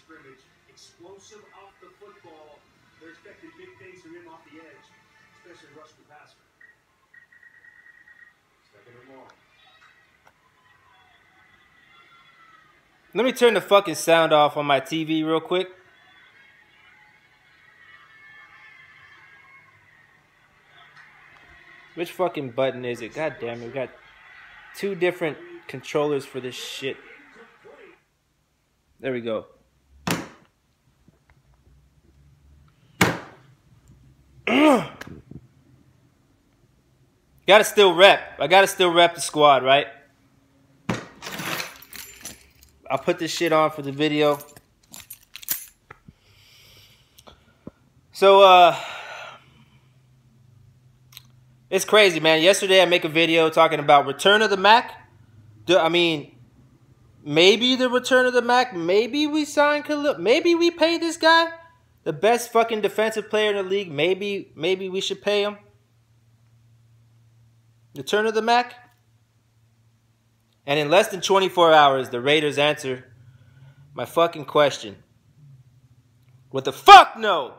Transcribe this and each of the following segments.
scrimmage, explosive off the football. They're expecting big things from him off the edge, especially rush the passer. Second and long. Let me turn the fucking sound off on my TV real quick. Which fucking button is it? God damn it, we got two different controllers for this shit. There we go. Gotta still rep. I gotta still rep the squad, right? I'll put this shit on for the video. So, it's crazy, man. Yesterday I make a video talking about return of the Mack. I mean, maybe the return of the Mack. Maybe we sign Khalil. Maybe we pay this guy, the best fucking defensive player in the league. Maybe we should pay him. Return of the Mack. And in less than 24 hours, the Raiders answer my fucking question. What the fuck, no?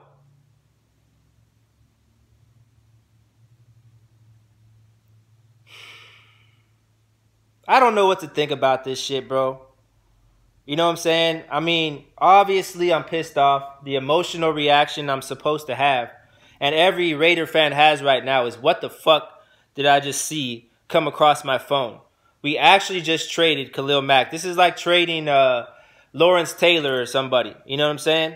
I don't know what to think about this shit, bro. You know what I'm saying? I mean, obviously I'm pissed off. The emotional reaction I'm supposed to have, and every Raider fan has right now, is what the fuck did I just see come across my phone? We actually just traded Khalil Mack. This is like trading Lawrence Taylor or somebody. You know what I'm saying?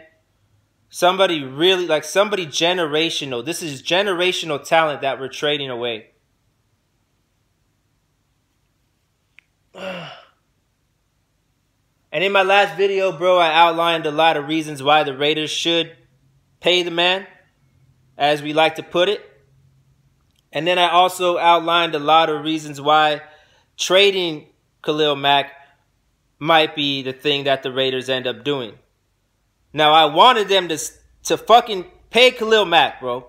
Somebody really, like somebody generational. This is generational talent that we're trading away. And in my last video, bro, I outlined a lot of reasons why the Raiders should pay the man, as we like to put it. And then I also outlined a lot of reasons why trading Khalil Mack might be the thing that the Raiders end up doing. Now, I wanted them to fucking pay Khalil Mack, bro.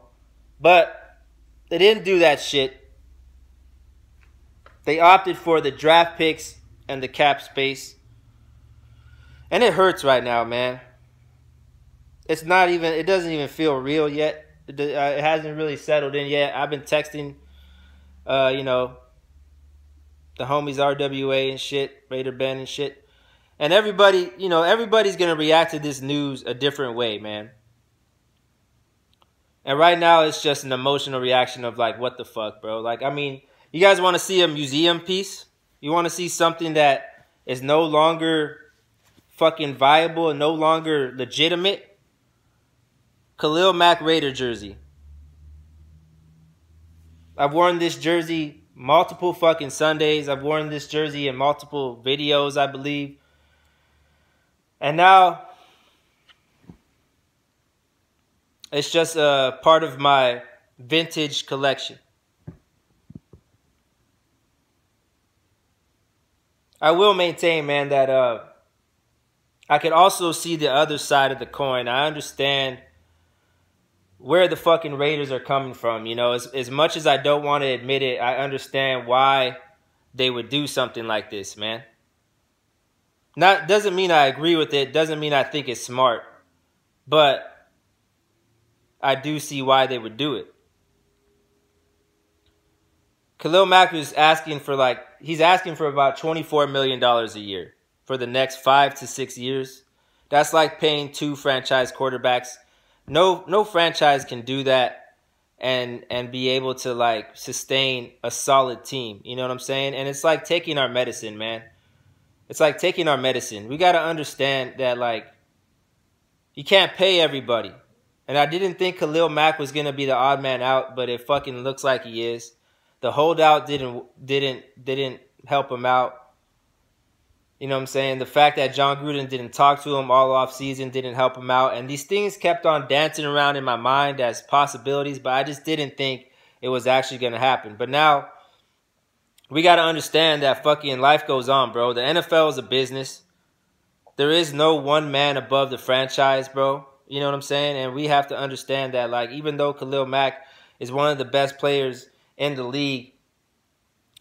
But they didn't do that shit. They opted for the draft picks and the cap space. And it hurts right now, man. It doesn't even feel real yet. It hasn't really settled in yet. I've been texting, you know, the homies RWA and shit, Raider Ben and shit. And everybody, you know, everybody's going to react to this news a different way, man. And right now it's just an emotional reaction of like, what the fuck, bro? Like, I mean, you guys want to see a museum piece? You want to see something that is no longer fucking viable and no longer legitimate? Khalil Mack Raider jersey. I've worn this jersey multiple fucking Sundays. I've worn this jersey in multiple videos, I believe. And now it's just a part of my vintage collection. I will maintain, man, that I can also see the other side of the coin. I understand where the fucking Raiders are coming from. You know, as much as I don't want to admit it, I understand why they would do something like this, man. Doesn't mean I agree with it. Doesn't mean I think it's smart. But I do see why they would do it. Khalil Mack is asking for he's asking for about $24 million a year for the next 5 to 6 years. That's like paying 2 franchise quarterbacks. No franchise can do that and be able to like sustain a solid team. You know what I'm saying? And it's like taking our medicine, man. It's like taking our medicine. We got to understand that like you can't pay everybody. And I didn't think Khalil Mack was going to be the odd man out, but it fucking looks like he is. The holdout didn't help him out. You know what I'm saying? The fact that John Gruden didn't talk to him all off season didn't help him out. And these things kept on dancing around in my mind as possibilities, but I just didn't think it was actually going to happen. But now we got to understand that fucking life goes on, bro. The NFL is a business. There is no one man above the franchise, bro. You know what I'm saying? And we have to understand that, like, even though Khalil Mack is one of the best players in the league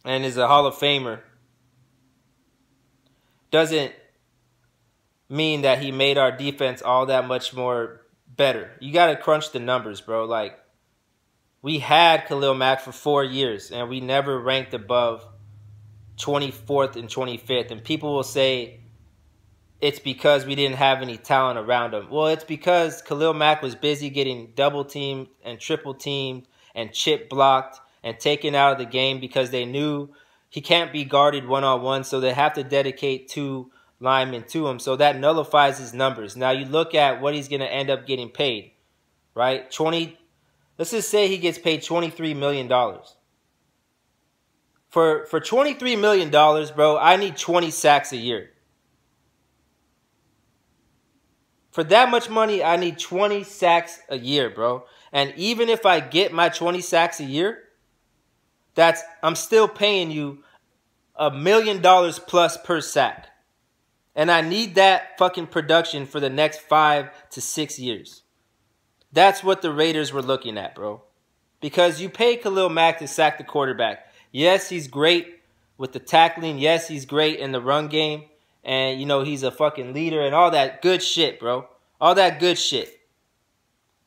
and is a Hall of Famer, doesn't mean that he made our defense all that much more better. You got to crunch the numbers, bro. Like, we had Khalil Mack for 4 years, and we never ranked above 24th and 25th. And people will say it's because we didn't have any talent around him. Well, it's because Khalil Mack was busy getting double-teamed and triple-teamed and chip-blocked and taken out of the game because they knew he can't be guarded one-on-one, so they have to dedicate 2 linemen to him. So that nullifies his numbers. Now, you look at what he's going to end up getting paid, right? Let's just say he gets paid $23 million. For $23 million, bro, I need 20 sacks a year. For that much money, I need 20 sacks a year, bro. And even if I get my 20 sacks a year, I'm still paying you $1 million plus per sack. And I need that fucking production for the next 5 to 6 years. That's what the Raiders were looking at, bro. Because you pay Khalil Mack to sack the quarterback. Yes, he's great with the tackling. Yes, he's great in the run game. And, you know, he's a fucking leader and all that good shit, bro. All that good shit.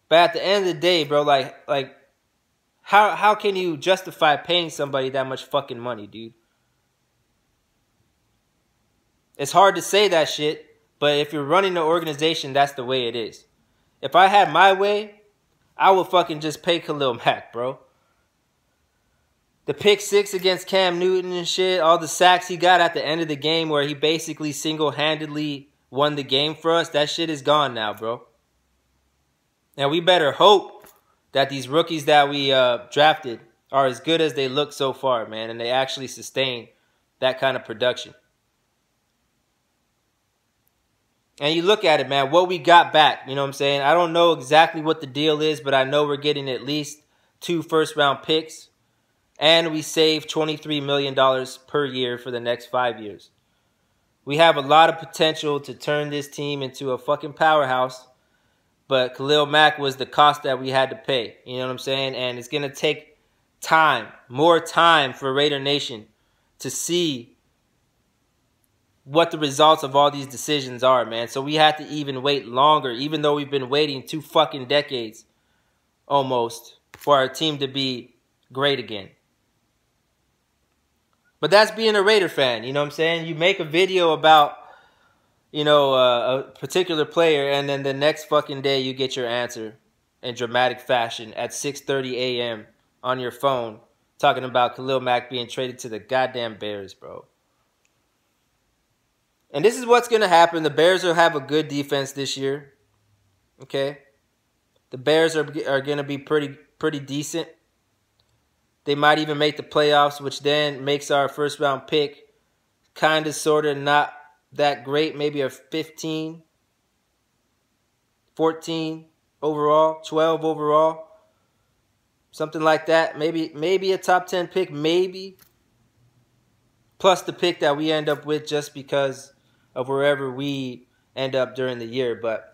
But at the end of the day, bro, like how can you justify paying somebody that much fucking money, dude? It's hard to say that shit, but if you're running the organization, that's the way it is. If I had my way, I would fucking just pay Khalil Mack, bro. The pick 6 against Cam Newton and shit, all the sacks he got at the end of the game where he basically single-handedly won the game for us, that shit is gone now, bro. And we better hope that these rookies that we drafted are as good as they look so far, man, and they actually sustain that kind of production. And you look at it, man, what we got back, you know what I'm saying? I don't know exactly what the deal is, but I know we're getting at least 2 first-round picks. And we save $23 million per year for the next 5 years. We have a lot of potential to turn this team into a fucking powerhouse. But Khalil Mack was the cost that we had to pay. You know what I'm saying? And it's going to take time, more time for Raider Nation to see what the results of all these decisions are, man. So we had to even wait longer, even though we've been waiting 2 fucking decades almost for our team to be great again. But that's being a Raider fan, you know what I'm saying? You make a video about, you know, a particular player, and then the next fucking day you get your answer in dramatic fashion at 6:30 a.m. on your phone talking about Khalil Mack being traded to the goddamn Bears, bro. And this is what's going to happen. The Bears will have a good defense this year, okay? The Bears are going to be pretty decent. They might even make the playoffs, which then makes our first-round pick kind of, sort of not that great. Maybe a 15, 14 overall, 12 overall, something like that. Maybe a top 10 pick, maybe. Plus the pick that we end up with just because of wherever we end up during the year. But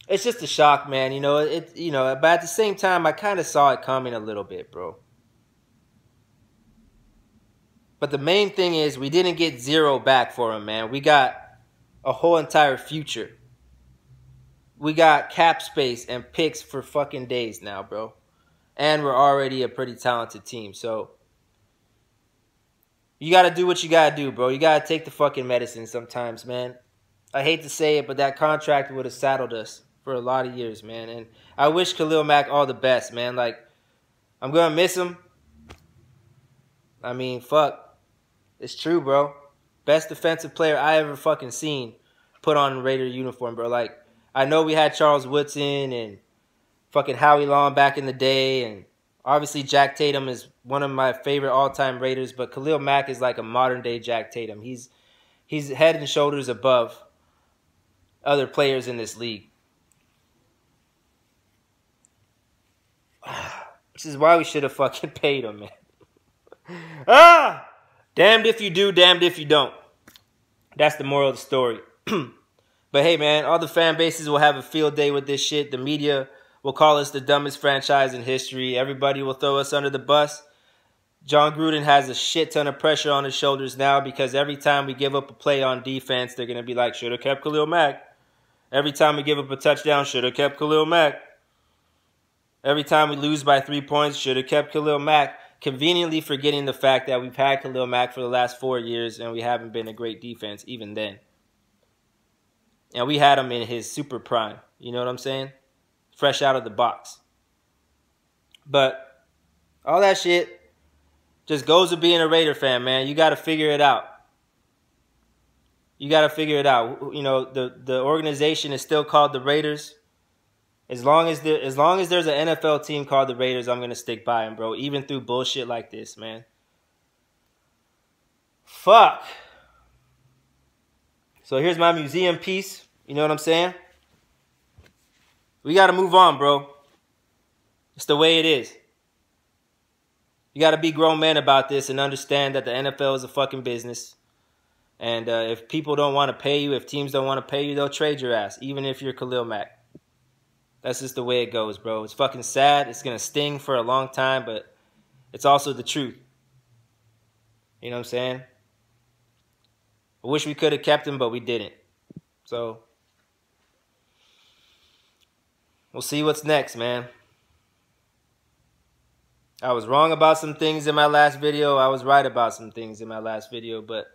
it's just a shock, man. But at the same time, I kind of saw it coming a little bit, bro. But the main thing is we didn't get 0 back for him, man. We got a whole entire future. We got cap space and picks for fucking days now, bro. And we're already a pretty talented team. So you got to do what you got to do, bro. You got to take the fucking medicine sometimes, man. I hate to say it, but that contract would have saddled us for a lot of years, man. And I wish Khalil Mack all the best, man. Like, I'm going to miss him. I mean, fuck. It's true, bro. Best defensive player I ever fucking seen put on a Raider uniform, bro. Like, I know we had Charles Woodson and fucking Howie Long back in the day. And obviously Jack Tatum is one of my favorite all-time Raiders. But Khalil Mack is like a modern-day Jack Tatum. He's head and shoulders above other players in this league. Which is why we should have fucking paid him, man. Damned if you do, damned if you don't. That's the moral of the story. But hey, man, all the fan bases will have a field day with this shit. The media will call us the dumbest franchise in history. Everybody will throw us under the bus. John Gruden has a shit ton of pressure on his shoulders now because every time we give up a play on defense, they're going to be like, should have kept Khalil Mack. Every time we give up a touchdown, should have kept Khalil Mack. Every time we lose by 3 points, should have kept Khalil Mack. Conveniently forgetting the fact that we've had Khalil Mack for the last 4 years and we haven't been a great defense even then. And we had him in his super prime. You know what I'm saying? Fresh out of the box. But all that shit just goes with being a Raider fan, man. You got to figure it out. You got to figure it out. You know, the organization is still called the Raiders. As long as there's an NFL team called the Raiders, I'm going to stick by them, bro. Even through bullshit like this, man. Fuck. So here's my museum piece. You know what I'm saying? We got to move on, bro. It's the way it is. You got to be grown men about this and understand that the NFL is a fucking business. And if people don't want to pay you, if teams don't want to pay you, they'll trade your ass, even if you're Khalil Mack. That's just the way it goes, bro. It's fucking sad. It's going to sting for a long time, but it's also the truth. You know what I'm saying? I wish we could have kept him, but we didn't. So, we'll see what's next, man. I was wrong about some things in my last video. I was right about some things in my last video, but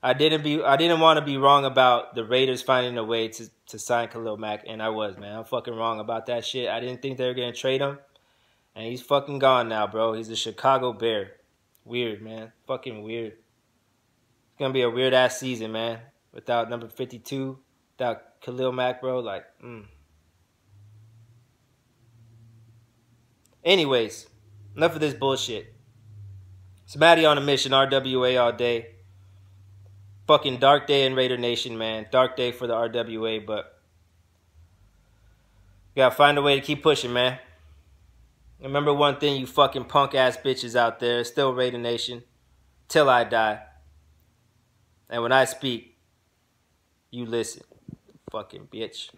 I didn't want to be wrong about the Raiders finding a way to sign Khalil Mack, and I was, man. I'm fucking wrong about that shit. I didn't think they were going to trade him, and he's fucking gone now, bro. He's a Chicago Bear. Weird, man. Fucking weird. It's going to be a weird-ass season, man, without number 52, without Khalil Mack, bro. Like, Anyways, enough of this bullshit. It's Matty on a mission, RWA all day. Fucking dark day in Raider Nation, man. Dark day for the RWA, but you gotta find a way to keep pushing, man. Remember one thing, you fucking punk-ass bitches out there. It's still Raider Nation. Till I die. And when I speak, you listen. Fucking bitch.